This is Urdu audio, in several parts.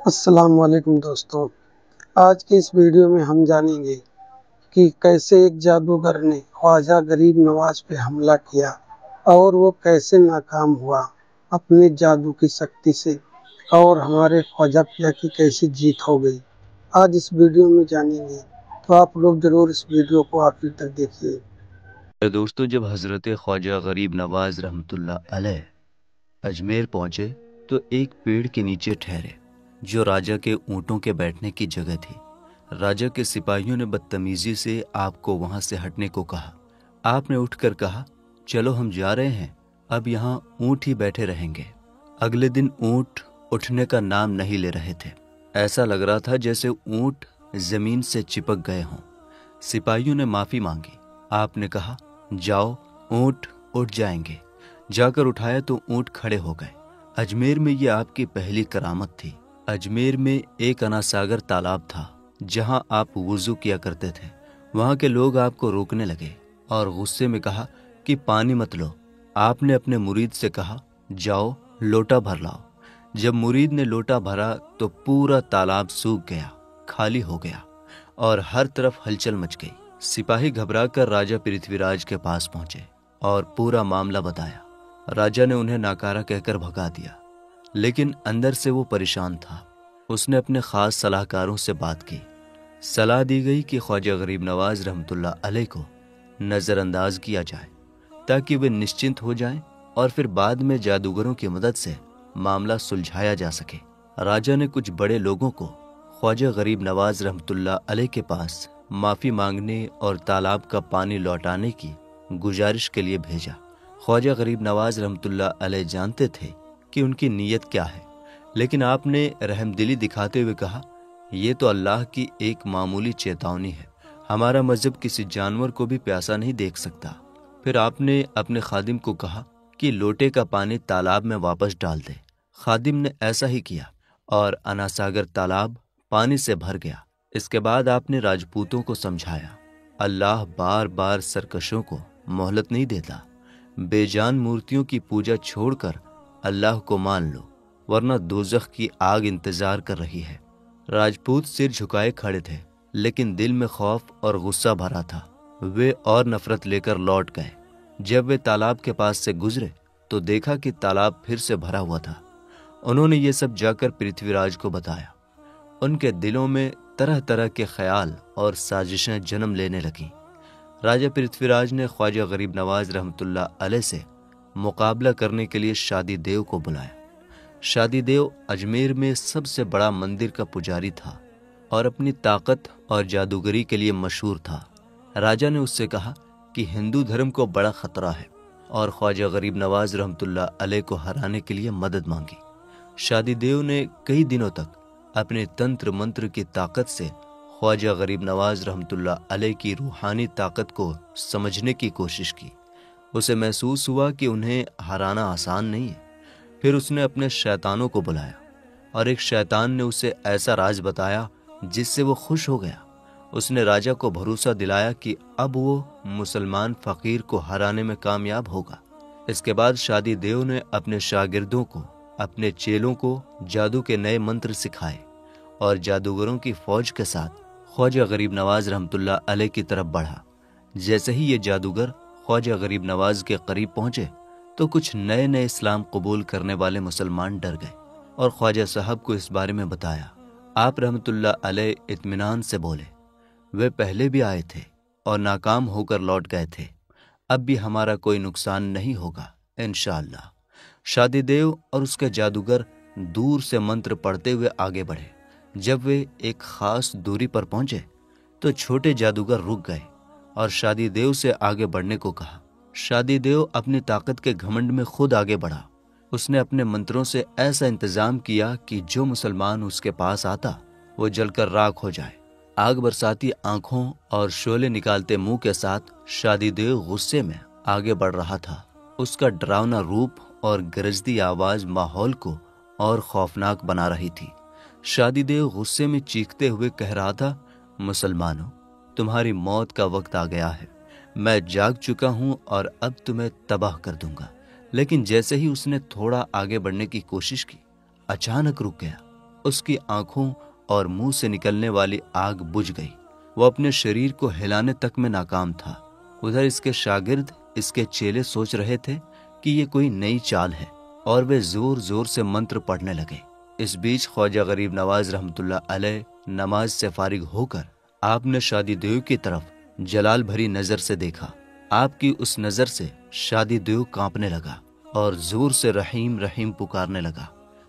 السلام علیکم دوستوں، آج کی اس ویڈیو میں ہم جانیں گے کہ کیسے ایک جادوگر نے خواجہ غریب نواز پہ حملہ کیا اور وہ کیسے ناکام ہوا اپنے جادو کی شکتی سے، اور ہمارے خواجہ پیا کی کیسی جیت ہو گئی۔ آج اس ویڈیو میں جانیں گے، تو آپ لوگ ضرور اس ویڈیو کو آخر تک دیکھیے۔ دوستوں، جب حضرت خواجہ غریب نواز رحمۃ اللہ علیہ اجمیر پہنچے تو ایک پیڑ کے نیچے ٹھہرے جو راجہ کے اونٹوں کے بیٹھنے کی جگہ تھی۔ راجہ کے سپاہیوں نے بدتمیزی سے آپ کو وہاں سے ہٹنے کو کہا۔ آپ نے اٹھ کر کہا، چلو ہم جا رہے ہیں، اب یہاں اونٹ ہی بیٹھے رہیں گے۔ اگلے دن اونٹ اٹھنے کا نام نہیں لے رہے تھے، ایسا لگ رہا تھا جیسے اونٹ زمین سے چپک گئے ہوں۔ سپاہیوں نے معافی مانگی۔ آپ نے کہا، جاؤ، اونٹ اٹھ جائیں گے۔ جا کر اٹھایا تو اونٹ کھڑے ہو گئے۔ اجمیر میں یہ آپ کی پہلی کرامت تھی۔ اجمیر میں ایک انا ساگر تالاب تھا جہاں آپ وضو کیا کرتے تھے۔ وہاں کے لوگ آپ کو روکنے لگے اور غصے میں کہا کہ پانی مت لو۔ آپ نے اپنے مرید سے کہا، جاؤ لوٹا بھر لاؤ۔ جب مرید نے لوٹا بھرا تو پورا تالاب سوکھ گیا، خالی ہو گیا اور ہر طرف ہلچل مچ گئی۔ سپاہی گھبرا کر راجہ پرتھوی راج کے پاس پہنچے اور پورا معاملہ بتایا۔ راجہ نے انہیں ناکارہ کہہ کر بھگا دیا، لیکن اندر سے وہ پریشان تھا۔ اس نے اپنے خاص صلاح کاروں سے بات کی۔ صلاح دی گئی کہ خواجہ غریب نواز رحمۃ اللہ علیہ کو نظر انداز کیا جائے تاکہ وہ نشچنت ہو جائیں اور پھر بعد میں جادوگروں کی مدد سے معاملہ سلجھایا جا سکے۔ راجہ نے کچھ بڑے لوگوں کو خواجہ غریب نواز رحمۃ اللہ علیہ کے پاس معافی مانگنے اور تالاب کا پانی لوٹانے کی گزارش کے لیے بھیجا۔ خواجہ غریب نواز رحمۃ اللہ علیہ جانتے تھے کہ ان کی نیت کیا ہے، لیکن آپ نے رحم دلی دکھاتے ہوئے کہا، یہ تو اللہ کی ایک معمولی چیتاونی ہے، ہمارا مذہب کسی جانور کو بھی پیاسا نہیں دیکھ سکتا۔ پھر آپ نے اپنے خادم کو کہا کہ لوٹے کا پانی تالاب میں واپس ڈال دے۔ خادم نے ایسا ہی کیا اور انا ساگر تالاب پانی سے بھر گیا۔ اس کے بعد آپ نے راجپوتوں کو سمجھایا، اللہ بار بار سرکشوں کو مہلت نہیں دیتا۔ بے جان مورتیوں کی پوجا چھوڑ کر اللہ کو مان لو، ورنہ دوزخ کی آگ انتظار کر رہی ہے۔ راجپوت سر جھکائے کھڑے تھے، لیکن دل میں خوف اور غصہ بھرا تھا۔ وہ اور نفرت لے کر لوٹ گئے۔ جب وہ تالاب کے پاس سے گزرے تو دیکھا کہ تالاب پھر سے بھرا ہوا تھا۔ انہوں نے یہ سب جا کر پرتھوی راج کو بتایا۔ ان کے دلوں میں طرح طرح کے خیال اور سازشیں جنم لینے لگیں۔ راجہ پرتھوی راج نے خواجہ غریب نواز رحمۃ اللہ علیہ سے مقابلہ کرنے کے لیے شادی دیو کو بلایا۔ شادی دیو اجمیر میں سب سے بڑا مندر کا پجاری تھا اور اپنی طاقت اور جادوگری کے لیے مشہور تھا۔ راجہ نے اس سے کہا کہ ہندو دھرم کو بڑا خطرہ ہے اور خواجہ غریب نواز رحمۃ اللہ علیہ کو ہرانے کے لیے مدد مانگی۔ شادی دیو نے کئی دنوں تک اپنے تنتر منتر کی طاقت سے خواجہ غریب نواز رحمۃ اللہ علیہ کی روحانی طاقت کو سمجھنے کی کوشش کی۔ اسے محسوس ہوا کہ انہیں ہرانا آسان نہیں ہے۔ پھر اس نے اپنے شیطانوں کو بلایا اور ایک شیطان نے اسے ایسا راز بتایا جس سے وہ خوش ہو گیا۔ اس نے راجہ کو بھروسہ دلایا کہ اب وہ مسلمان فقیر کو ہرانے میں کامیاب ہوگا۔ اس کے بعد شادی دیو نے اپنے شاگردوں کو، اپنے چیلوں کو جادو کے نئے منتر سکھائے اور جادوگروں کی فوج کے ساتھ خواجہ غریب نواز رحمۃ اللہ علیہ کی طرف بڑھا۔ جیسے ہی یہ جادوگر خواجہ غریب نواز کے قریب پہنچے تو کچھ نئے نئے اسلام قبول کرنے والے مسلمان ڈر گئے اور خواجہ صاحب کو اس بارے میں بتایا۔ آپ رحمۃ اللہ علیہ اطمینان سے بولے، وہ پہلے بھی آئے تھے اور ناکام ہو کر لوٹ گئے تھے، اب بھی ہمارا کوئی نقصان نہیں ہوگا انشاءاللہ۔ شادی دیو اور اس کے جادوگر دور سے منتر پڑھتے ہوئے آگے بڑھے۔ جب وہ ایک خاص دوری پر پہنچے تو چھوٹے جادوگر رک گئے اور شادی دیو سے آگے بڑھنے کو کہا۔ شادی دیو اپنی طاقت کے گھمنڈ میں خود آگے بڑھا۔ اس نے اپنے منتروں سے ایسا انتظام کیا کہ جو مسلمان اس کے پاس آتا وہ جل کر راکھ ہو جائے۔ آگ برساتی آنکھوں اور شعلے نکالتے منہ کے ساتھ شادی دیو غصے میں آگے بڑھ رہا تھا۔ اس کا ڈراؤنا روپ اور گرجتی آواز ماحول کو اور خوفناک بنا رہی تھی۔ شادی دیو غصے میں چیختے ہوئے کہہ رہا تھا، مسلمانوں، تمہاری موت کا وقت آ گیا ہے، میں جاگ چکا ہوں اور اب تمہیں تباہ کر دوں گا۔ لیکن جیسے ہی اس نے تھوڑا آگے بڑھنے کی کوشش کی، اچانک رک گیا اس کی آنکھوں اور منہ سے نکلنے والی آگ بجھ گئی۔ وہ اپنے شریر کو ہلانے تک میں ناکام تھا۔ ادھر اس کے شاگرد، اس کے چیلے سوچ رہے تھے کہ یہ کوئی نئی چال ہے، اور وہ زور زور سے منتر پڑھنے لگے۔ اس بیچ خواجہ غریب نواز رحمۃ اللہ علیہ نماز سے فارغ ہو کر آپ نے شادی دیو کی طرف جلال بھری نظر سے دیکھا۔ آپ کی اس نظر سے شادی دیو کانپنے لگا اور زور سے رحیم رحیم پکارنے لگا۔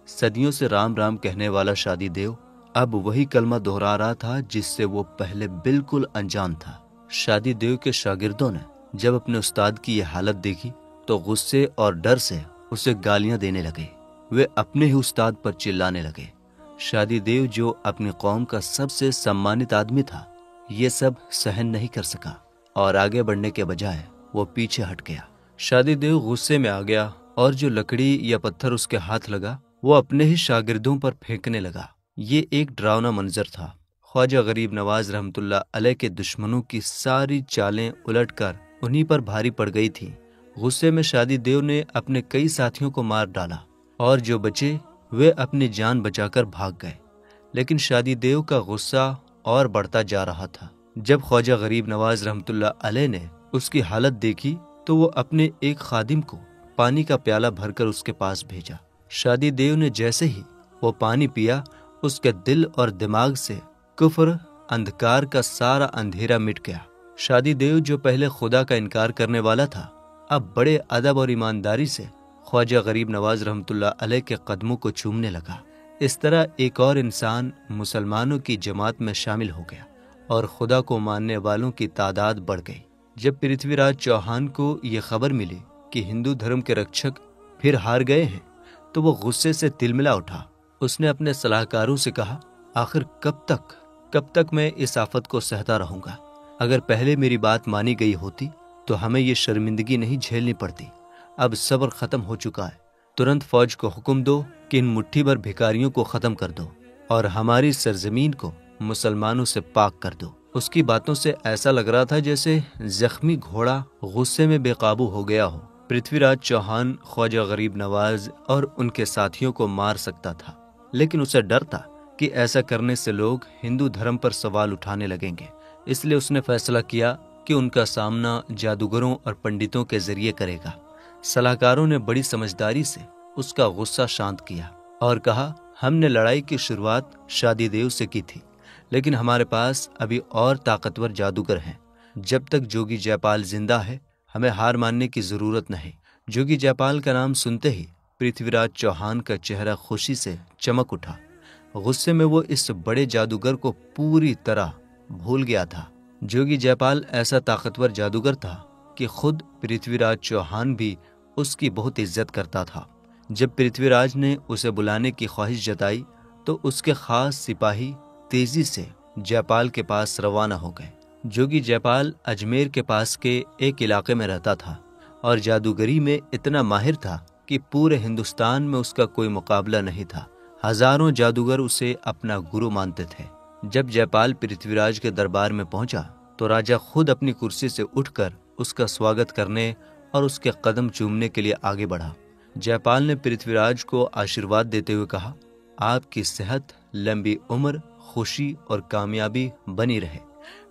صدیوں سے رام رام کہنے والا شادی دیو اب وہی کلمہ دہرا رہا تھا جس سے وہ پہلے بالکل انجان تھا۔ شادی دیو کے شاگردوں نے جب اپنے استاد کی یہ حالت دیکھی تو غصے اور ڈر سے اسے گالیاں دینے لگے۔ وہ اپنے ہی استاد پر چلانے لگے۔ شادی دیو جو اپنی قوم کا سب سے سمانت آدمی تھا، یہ سب سہن نہیں کر سکا اور آگے بڑھنے کے بجائے وہ پیچھے ہٹ گیا۔ شادی دیو غصے میں آ گیا اور جو لکڑی یا پتھر اس کے ہاتھ لگا وہ اپنے ہی شاگردوں پر پھینکنے لگا۔ یہ ایک ڈراؤنا منظر تھا۔ خواجہ غریب نواز رحمۃ اللہ علیہ کے دشمنوں کی ساری چالیں الٹ کر انہی پر بھاری پڑ گئی تھی۔ غصے میں شادی دیو نے اپنے کئی ساتھیوں کو مار ڈالا اور جو بچے وہ اپنی جان بچا کر بھاگ گئے، لیکن شادی دیو کا غصہ اور بڑھتا جا رہا تھا۔ جب خواجہ غریب نواز رحمۃ اللہ علیہ نے اس کی حالت دیکھی تو وہ اپنے ایک خادم کو پانی کا پیالہ بھر کر اس کے پاس بھیجا۔ شادی دیو نے جیسے ہی وہ پانی پیا، اس کے دل اور دماغ سے کفر، اندھکار کا سارا اندھیرا مٹ گیا۔ شادی دیو جو پہلے خدا کا انکار کرنے والا تھا، اب بڑے ادب اور ایمانداری سے خواجہ غریب نواز رحمۃ اللہ علیہ کے قدموں کو چومنے لگا۔ اس طرح ایک اور انسان مسلمانوں کی جماعت میں شامل ہو گیا اور خدا کو ماننے والوں کی تعداد بڑھ گئی۔ جب پرتھوی راج چوہان کو یہ خبر ملی کہ ہندو دھرم کے رکشک پھر ہار گئے ہیں تو وہ غصے سے تلملا اٹھا۔ اس نے اپنے صلاح کاروں سے کہا، آخر کب تک میں اس آفت کو سہتا رہوں گا؟ اگر پہلے میری بات مانی گئی ہوتی تو ہمیں یہ شرمندگی نہیں جھیلنی پڑتی۔ اب صبر ختم ہو چکا ہے۔ ترنت فوج کو حکم دو کہ ان مٹھی بھر بھکاریوں کو ختم کر دو اور ہماری سرزمین کو مسلمانوں سے پاک کر دو۔ اس کی باتوں سے ایسا لگ رہا تھا جیسے زخمی گھوڑا غصے میں بے قابو ہو گیا ہو۔ پرتھوی راج چوہان خواجہ غریب نواز اور ان کے ساتھیوں کو مار سکتا تھا، لیکن اسے ڈر تھا کہ ایسا کرنے سے لوگ ہندو دھرم پر سوال اٹھانے لگیں گے۔ اس لیے اس نے فیصلہ کیا کہ ان کا سامنا جادوگروں اور پنڈتوں کے ذریعے کرے گا۔ صلاحکاروں نے بڑی سمجھداری سے اس کا غصہ شانت کیا اور کہا، ہم نے لڑائی کی شروعات شادی دیو سے کی تھی، لیکن ہمارے پاس ابھی اور طاقتور جادوگر ہیں۔ جب تک جوگی جے پال زندہ ہے ہمیں ہار ماننے کی ضرورت نہیں۔ جوگی جے پال کا نام سنتے ہی پرتھوی راج چوہان کا چہرہ خوشی سے چمک اٹھا۔ غصے میں وہ اس بڑے جادوگر کو پوری طرح بھول گیا تھا۔ جوگی جے پال ایسا طاقتور جادوگر تھا کہ خود پرتھوی راج چوہان بھی اس کی بہت عزت کرتا تھا۔ جب پرتھوی راج نے اسے بلانے کی خواہش جتائی تو اس کے خاص سپاہی تیزی سے جے پال کے پاس روانہ ہو گئے۔ جوگی جے پال اجمیر کے پاس کے ایک علاقے میں رہتا تھا اور جادوگری میں اتنا ماہر تھا کہ پورے ہندوستان میں اس کا کوئی مقابلہ نہیں تھا۔ ہزاروں جادوگر اسے اپنا گرو مانتے تھے۔ جب جے پال پرتھوی راج کے دربار میں پہنچا تو راجا خود اپنی کرسی سے اٹھ کر اس کا سواگت کرنے اور اس کے قدم چومنے کے لیے آگے بڑھا۔ جے پال نے پرتھوی راج کو آشیرواد دیتے ہوئے کہا، آپ کی صحت، لمبی عمر، خوشی اور کامیابی بنی رہے۔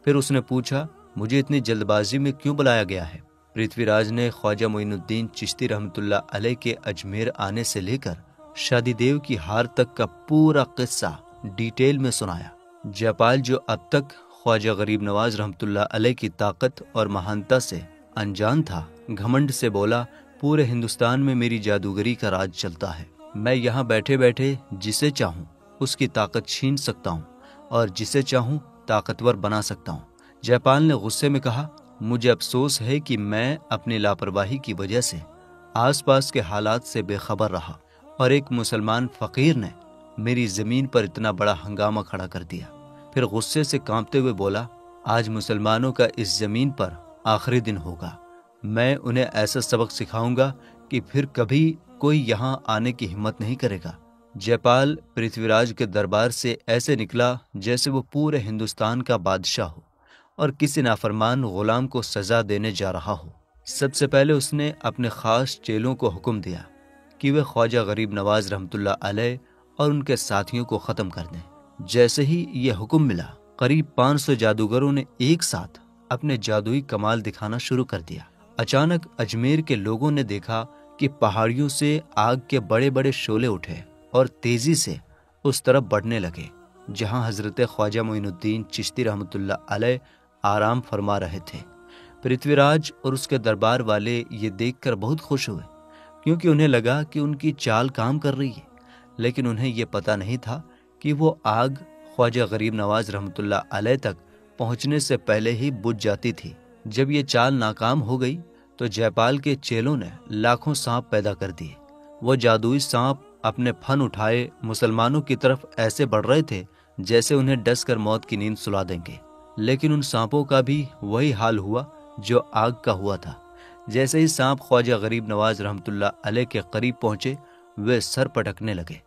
پھر اس نے پوچھا، مجھے اتنی جلد بازی میں کیوں بلایا گیا ہے؟ پرتھوی راج نے خواجہ معین الدین چشتی رحمۃ اللہ علیہ کے اجمیر آنے سے لے کر شادی دیو کی ہار تک کا پورا قصہ ڈیٹیل میں سنایا۔ جے پال جو اب تک خواجہ غریب نواز رحمۃ اللہ علیہ کی طاقت اور مہانتا سے انجان تھا، گھمنڈ سے بولا، پورے ہندوستان میں میری جادوگری کا راج چلتا ہے۔ میں یہاں بیٹھے بیٹھے جسے چاہوں اس کی طاقت چھین سکتا ہوں اور جسے چاہوں طاقتور بنا سکتا ہوں۔ جے پال نے غصے میں کہا، مجھے افسوس ہے کہ میں اپنی لاپرواہی کی وجہ سے آس پاس کے حالات سے بے خبر رہا اور ایک مسلمان فقیر نے میری زمین پر اتنا بڑا ہنگامہ کھڑا کر دیا۔ پھر غصے سے کانپتے ہوئے بولا، آج مسلمانوں کا اس زمین پر آخری دن ہوگا۔ میں انہیں ایسا سبق سکھاؤں گا کہ پھر کبھی کوئی یہاں آنے کی ہمت نہیں کرے گا۔ جے پال پرتھوی راج کے دربار سے ایسے نکلا جیسے وہ پورے ہندوستان کا بادشاہ ہو اور کسی نافرمان غلام کو سزا دینے جا رہا ہو۔ سب سے پہلے اس نے اپنے خاص چیلوں کو حکم دیا کہ وہ خواجہ غریب نواز رحمۃ اللہ علیہ اور ان کے ساتھیوں کو ختم کر دیں۔ جیسے ہی یہ حکم ملا، قریب 500 جادوگروں نے ایک ساتھ اپنے جادوئی کمال دکھانا شروع کر دیا۔ اچانک اجمیر کے لوگوں نے دیکھا کہ پہاڑیوں سے آگ کے بڑے بڑے شعلے اٹھے اور تیزی سے اس طرف بڑھنے لگے جہاں حضرت خواجہ معین الدین چشتی رحمۃ اللہ علیہ آرام فرما رہے تھے۔ پرتھوی راج اور اس کے دربار والے یہ دیکھ کر بہت خوش ہوئے، کیونکہ انہیں لگا کہ ان کی چال کام کر رہی ہے، لیکن انہیں یہ پتہ نہیں تھا کہ وہ آگ خواجہ غریب نواز رحمۃ اللہ علیہ تک پہنچنے سے پہلے ہی بجھ جاتی تھی۔ جب یہ چال ناکام ہو گئی تو جے پال کے چیلوں نے لاکھوں سانپ پیدا کر دیے۔ وہ جادوئی سانپ اپنے پھن اٹھائے مسلمانوں کی طرف ایسے بڑھ رہے تھے جیسے انہیں ڈس کر موت کی نیند سلا دیں گے، لیکن ان سانپوں کا بھی وہی حال ہوا جو آگ کا ہوا تھا۔ جیسے ہی سانپ خواجہ غریب نواز رحمۃ اللہ علیہ کے قریب پہنچے، وہ سر پٹکنے لگے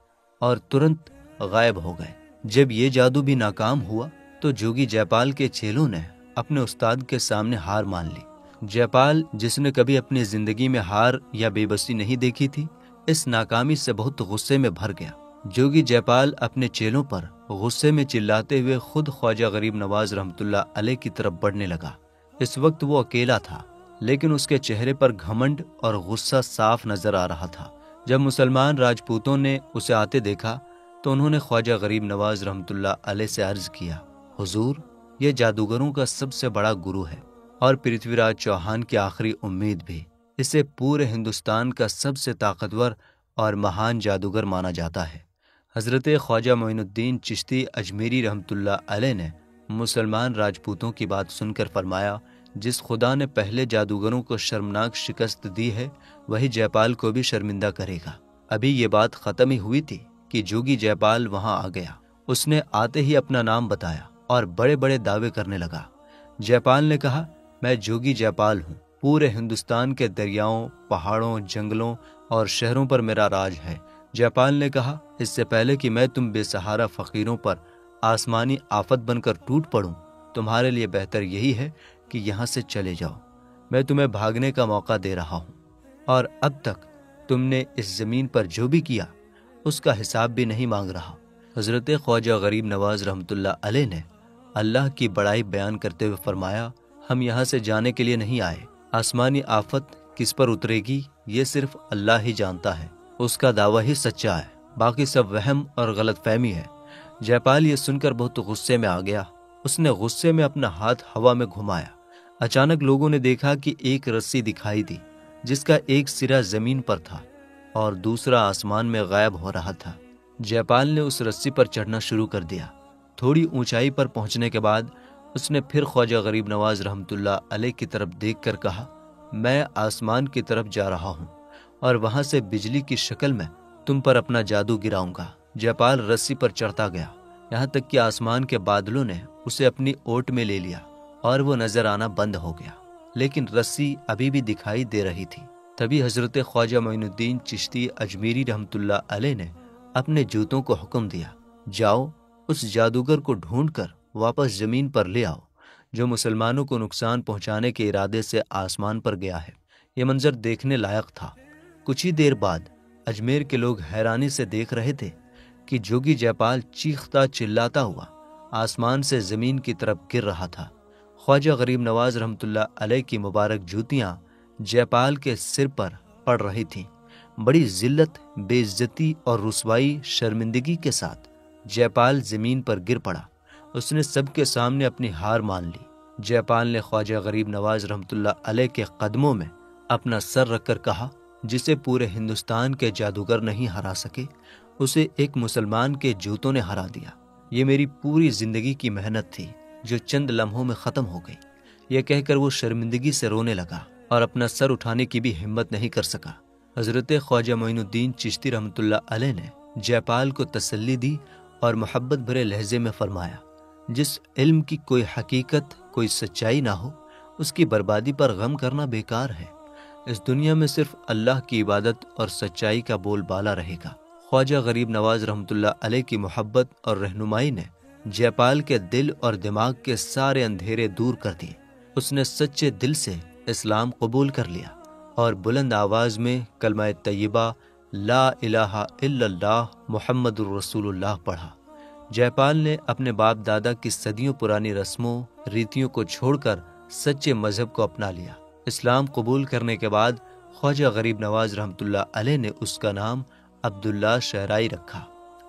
اور ترنت غائب ہو گئے۔ جب یہ جادو بھی ناکام ہوا تو جوگی جے پال کے چیلوں نے اپنے استاد کے سامنے ہار مان لی۔ جے پال، جس نے کبھی اپنی زندگی میں ہار یا بے بسی نہیں دیکھی تھی، اس ناکامی سے بہت غصے میں بھر گیا۔ جوگی جے پال اپنے چیلوں پر غصے میں چلاتے ہوئے خود خواجہ غریب نواز رحمۃ اللہ علیہ کی طرف بڑھنے لگا۔ اس وقت وہ اکیلا تھا، لیکن اس کے چہرے پر گھمنڈ اور غصہ صاف نظر آ رہا تھا۔ جب مسلمان راجپوتوں نے اسے آتے دیکھا تو انہوں نے خواجہ غریب نواز رحمۃ اللہ علیہ سے عرض کیا، حضور، یہ جادوگروں کا سب سے بڑا گرو ہے اور پرتھوی راج چوہان کی آخری امید بھی۔ اسے پورے ہندوستان کا سب سے طاقتور اور مہان جادوگر مانا جاتا ہے۔ حضرت خواجہ معین الدین چشتی اجمیری رحمۃ اللہ علیہ نے مسلمان راجپوتوں کی بات سن کر فرمایا، جس خدا نے پہلے جادوگروں کو شرمناک شکست دی ہے، وہی جے پال کو بھی شرمندہ کرے گا۔ ابھی یہ بات ختم ہی ہوئی تھی کہ جوگی جے پال وہاں آ گیا۔ اس نے آتے ہی اپنا نام بتایا اور بڑے بڑے دعوے کرنے لگا۔ جے پال نے کہا، میں جوگی جے پال ہوں، پورے ہندوستان کے دریاؤں، پہاڑوں، جنگلوں اور شہروں پر میرا راج ہے۔ جے پال نے کہا، اس سے پہلے کہ میں تم بے سہارا فقیروں پر آسمانی آفت بن کر ٹوٹ پڑوں، تمہارے لیے بہتر یہی ہے کہ یہاں سے چلے جاؤ۔ میں تمہیں بھاگنے کا موقع دے رہا ہوں، اور اب تک تم نے اس زمین پر جو بھی کیا اس کا حساب بھی نہیں مانگ رہا۔ حضرت خواجہ غریب نواز رحمۃ اللہ علیہ نے اللہ کی بڑائی بیان کرتے ہوئے فرمایا، ہم یہاں سے جانے کے لیے نہیں آئے۔ آسمانی آفت کس پر اترے گی یہ صرف اللہ ہی جانتا ہے، اس کا دعویٰ ہی سچا ہے، باقی سب وہم اور غلط فہمی ہے۔ جے پال یہ سن کر بہت غصے میں آ گیا۔ اس نے غصے میں اپنا ہاتھ ہوا میں گھمایا۔ اچانک لوگوں نے دیکھا کہ ایک رسی دکھائی دی جس کا ایک سرا زمین پر تھا اور دوسرا آسمان میں غائب ہو رہا تھا۔ جے پال نے اس رسی پر چڑھنا شروع کر دیا۔ تھوڑی اونچائی پر پہنچنے کے بعد اس نے پھر خواجہ غریب نواز رحمۃ اللہ علیہ کی طرف دیکھ کر کہا، میں آسمان کی طرف جا رہا ہوں اور وہاں سے بجلی کی شکل میں تم پر اپنا جادو گراؤں گا۔ جے پال رسی پر چڑھتا گیا، یہاں تک کہ آسمان کے بادلوں نے اسے اپنی اوٹ میں لے لیا اور وہ نظر آنا بند ہو گیا، لیکن رسی ابھی بھی دکھائی دے رہی تھی۔ تبھی حضرت خواجہ معین الدین چشتی اجمیری رحمۃ اللہ علیہ نے اپنے جوتوں کو حکم دیا، جاؤ اس جادوگر کو ڈھونڈ کر واپس زمین پر لے آؤ جو مسلمانوں کو نقصان پہنچانے کے ارادے سے آسمان پر گیا ہے۔ یہ منظر دیکھنے لائق تھا۔ کچھ ہی دیر بعد اجمیر کے لوگ حیرانی سے دیکھ رہے تھے کہ جوگی جے پال چیختا چلاتا ہوا آسمان سے زمین کی طرف گر رہا تھا۔ خواجہ غریب نواز رحمۃ اللہ علیہ کی مبارک جوتیاں جے پال کے سر پر پڑ رہی تھیں۔ بڑی ذلت، بے عزتی اور رسوائی شرمندگی کے ساتھ جے پال زمین پر گر پڑا۔ اس نے سب کے سامنے اپنی ہار مان لی۔ جے پال نے خواجہ غریب نواز رحمۃ اللہ علیہ کے قدموں میں اپنا سر رکھ کر کہا، جسے پورے ہندوستان کے جادوگر نہیں ہرا سکے، اسے ایک مسلمان کے جوتوں نے ہرا دیا۔ یہ میری پوری زندگی کی محنت تھی جو چند لمحوں میں ختم ہو گئی۔ یہ کہہ کر وہ شرمندگی سے رونے لگا اور اپنا سر اٹھانے کی بھی ہمت نہیں کر سکا۔ حضرت خواجہ معین الدین چشتی رحمۃ اللہ علیہ نے جے پال کو تسلی دی اور محبت بھرے لہجے میں فرمایا، جس علم کی کوئی حقیقت، کوئی سچائی نہ ہو، اس کی بربادی پر غم کرنا بیکار ہے۔ اس دنیا میں صرف اللہ کی عبادت اور سچائی کا بول بالا رہے گا۔ خواجہ غریب نواز رحمۃ اللہ علیہ کی محبت اور رہنمائی نے جے پال کے دل اور دماغ کے سارے اندھیرے دور کر دیے۔ اس نے سچے دل سے اسلام قبول کر لیا اور بلند آواز میں کلمہ طیبہ لا الہ الا اللہ محمد الرسول اللہ پڑھا۔ جے پال نے اپنے باپ دادا کی صدیوں پرانی رسموں ریتیوں کو چھوڑ کر سچے مذہب کو اپنا لیا۔ اسلام قبول کرنے کے بعد خواجہ غریب نواز رحمۃ اللہ علیہ نے اس کا نام عبداللہ شہرائی رکھا۔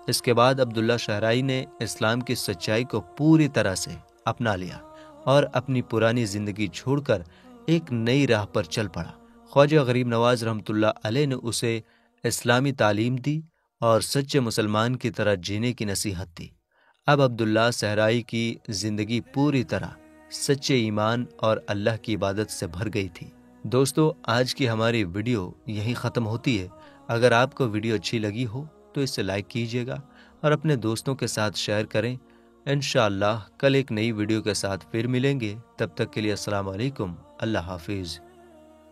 اس کے بعد عبداللہ شہرائی نے اسلام کی سچائی کو پوری طرح سے اپنا لیا اور اپنی پرانی زندگی چھوڑ کر ایک نئی راہ پر چل پڑا۔ خواجہ غریب نواز رحمۃ اللہ علیہ نے اسے اسلامی تعلیم دی اور سچے مسلمان کی طرح جینے کی نصیحت دی۔ اب عبداللہ شہرائی کی زندگی پوری طرح سچے ایمان اور اللہ کی عبادت سے بھر گئی تھی۔ دوستو، آج کی ہماری ویڈیو یہیں ختم ہوتی ہے۔ اگر آپ کو ویڈیو اچھی لگی ہو تو اسے لائک کیجیے گا اور اپنے دوستوں کے ساتھ شیئر کریں۔ انشاءاللہ کل ایک نئی ویڈیو کے ساتھ پھر ملیں گے۔ تب تک کے لیے السلام علیکم، اللہ حافظ۔